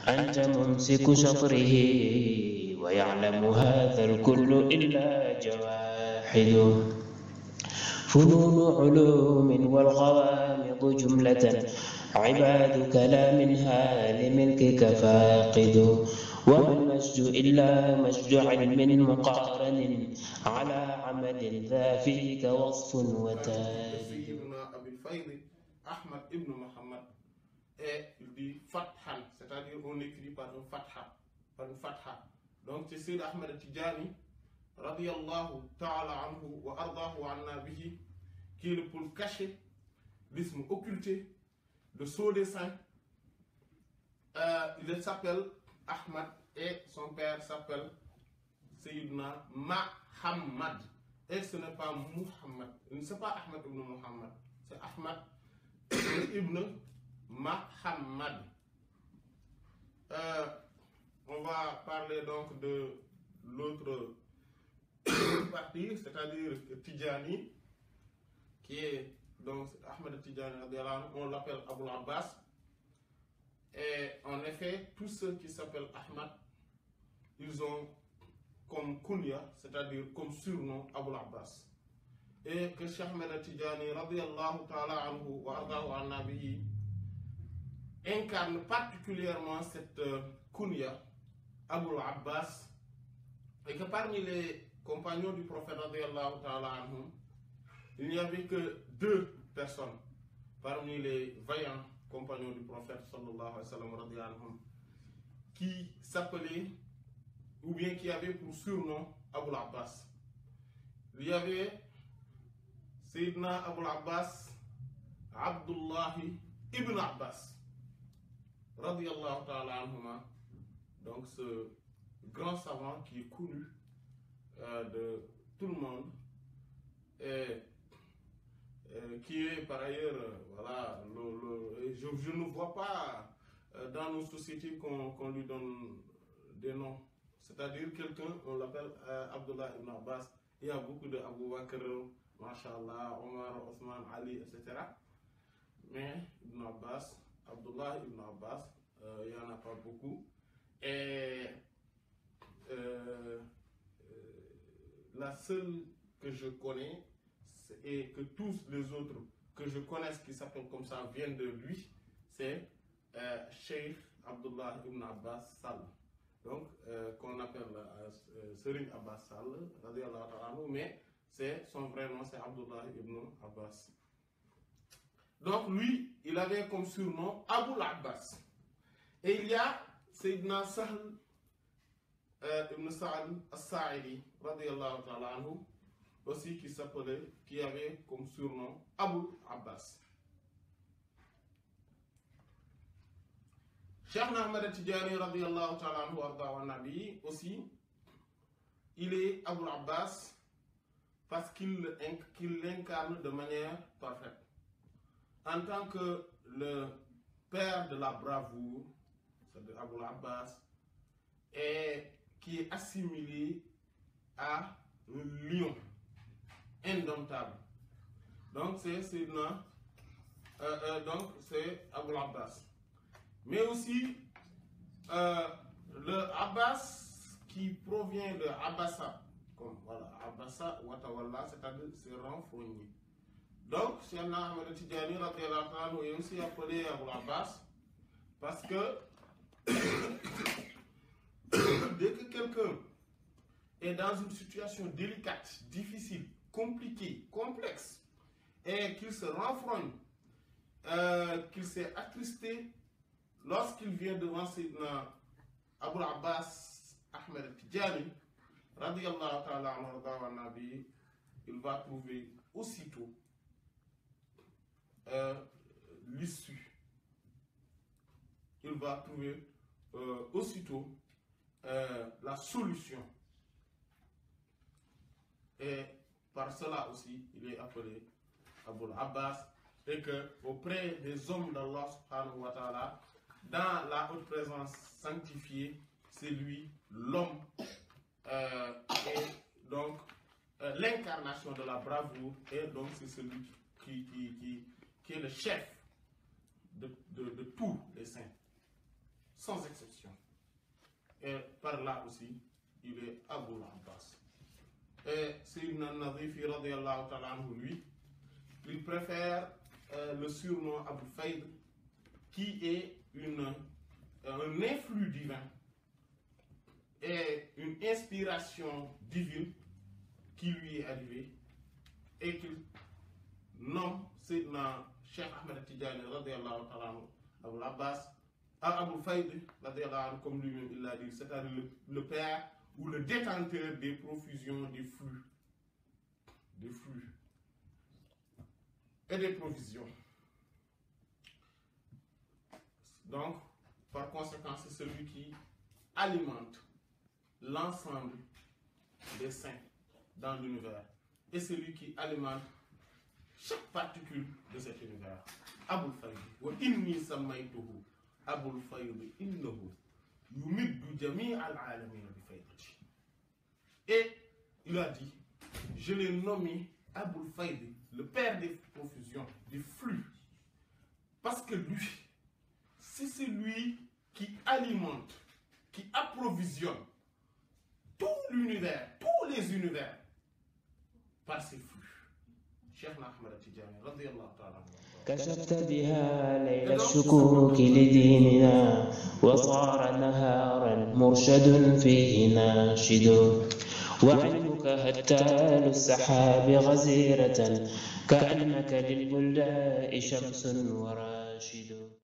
أنت ممسك شطره ويعلم هذا الكل إلا جواحد. فنون علوم والغوامض جملة عبادك لا منها لملكك فاقد. وما المجد إلا مجد علم مقارن على عمل ذا فيك وصف وتالد. Abil Faydi Ahmad ibn Muhammad, et il dit Fathan, c'est-à-dire on écrit par un fatha, par une fatha. Donc c'est Sayyid Ahmad Tijani, radiyallahu ta'ala anhu wa ardahu anna bihi, qui est le pôle caché, l'isme occulté, le sceau des saints. Il s'appelle Ahmad et son père s'appelle Sayyidina Muhammad. Et ce n'est pas Muhammad, ce n'est pas Ahmad ibn Muhammad, c'est Ahmad ibn Muhammad. On va parler donc de l'autre partie, c'est-à-dire Tijani, qui est donc Ahmad Tijani, on l'appelle Abul Abbas. Et en effet, tous ceux qui s'appellent Ahmad, ils ont comme kunya, c'est-à-dire comme surnom Abul Abbas. Et que Cheikh Ahmed Tijani, radiyallahu ta'ala anhu wa ardahu anna bihi, incarne particulièrement cette kunya, Abul Abbas, et que parmi les compagnons du prophète, radiyallahu ta'ala anhu, il n'y avait que 2 personnes parmi les vaillants compagnons du prophète, sallallahu alayhi wa sallam, radiyallahu anhu, qui s'appelaient ou bien qui avait pour surnom Abul Abbas. Il y avait Sayyidina Abul Abbas Abdullah ibn Abbas, radiyallahu ta'ala anhuma, donc ce grand savant qui est connu de tout le monde, et qui est par ailleurs, voilà, je ne vois pas dans nos sociétés qu'on lui donne des noms. C'est-à-dire quelqu'un, on l'appelle Abdullah ibn Abbas. Il y a beaucoup de Abu Bakr, Masha'Allah, Omar, Osman, Ali, etc. Mais Ibn Abbas, Abdullah ibn Abbas, il n'y en a pas beaucoup. Et la seule que je connais, et que tous les autres que je connaisse qui s'appellent comme ça viennent de lui, c'est Sheikh Abdullah ibn Abbas Sall. Donc, qu'on appelle Serigne Abbas Sall, radiyallahu ta'ala anhu, mais son vrai nom, c'est Abdullah ibn Abbas. Donc, lui, il avait comme surnom Abul Abbas. Et il y a Sayyidina Sahl ibn Sa'd as-Sa'idi, radiyallahu ta'ala anhu, aussi qui avait comme surnom Abul Abbas. Cheikh Ahmed Tijani, radiyallahu ta'ala anhu wa nabi, aussi, il est Abul Abbas parce qu'il l'incarne de manière parfaite. En tant que le père de la bravoure, c'est-à-dire Abul Abbas, et qui est assimilé à un lion indomptable. Donc c'est Abul Abbas. Mais aussi le Abbas qui provient de Abbasa, comme voilà, Abbasa Watawalla, c'est-à-dire c'est renfrogné. Donc Cheikh Ahmed Tijani, radiyallahu anhu, est aussi appelé Abul Abbas parce que dès que quelqu'un est dans une situation délicate, difficile, compliquée, complexe, et qu'il se renfrogne, qu'il s'est attristé, lorsqu'il vient devant Sayyidina Abul Abbas Ahmed Tijani, radiyallahu ta'ala anhu wa nabi, il va trouver aussitôt l'issue. Il va trouver aussitôt la solution. Et par cela aussi, il est appelé Abul Abbas, et que auprès des hommes d'Allah subhanahu wa ta'ala, dans la haute présence sanctifiée, c'est lui l'homme, et donc l'incarnation de la bravoure, et donc c'est celui qui est le chef de tous les saints. sans exception. Et par là aussi, il est Abul Abbas. Et Sayyidina Nazifi, radiyallahu ta'ala anhu, lui, il préfère le surnom Abul Fayd, qui est un influx divin et une inspiration divine qui lui est arrivée et qu'il nomme Sayyidina Cheikh Ahmed Tidjani, radiyallahu ta'ala anhu, Abul Abbas, Abul Fayd, radiyallahu anhu, comme lui-même il l'a dit, c'est-à-dire le père ou le détenteur des profusions, des flux et des provisions. Donc, par conséquent, c'est celui qui alimente l'ensemble des saints dans l'univers et celui qui alimente chaque particule de cet univers. Abul Fayd, wa inni sammaytuhu Abul Fayd innahu yumiddu jami' al-alamin bi faydati. Et il a dit, je l'ai nommé Abul Fayd, le père des profusions, des flux, parce que lui, c'est celui qui alimente, qui approvisionne tout l'univers, tous les univers, par ses flux. Cheikh Ahmed Tidjani, radiyallahu ta'ala anhu. كشفت بها ليل الشكوك لديننا وصار نهارا مرشد فيه ناشد وعلمك هتال السحاب غزيرة كأنك للبلداء شمس وراشد.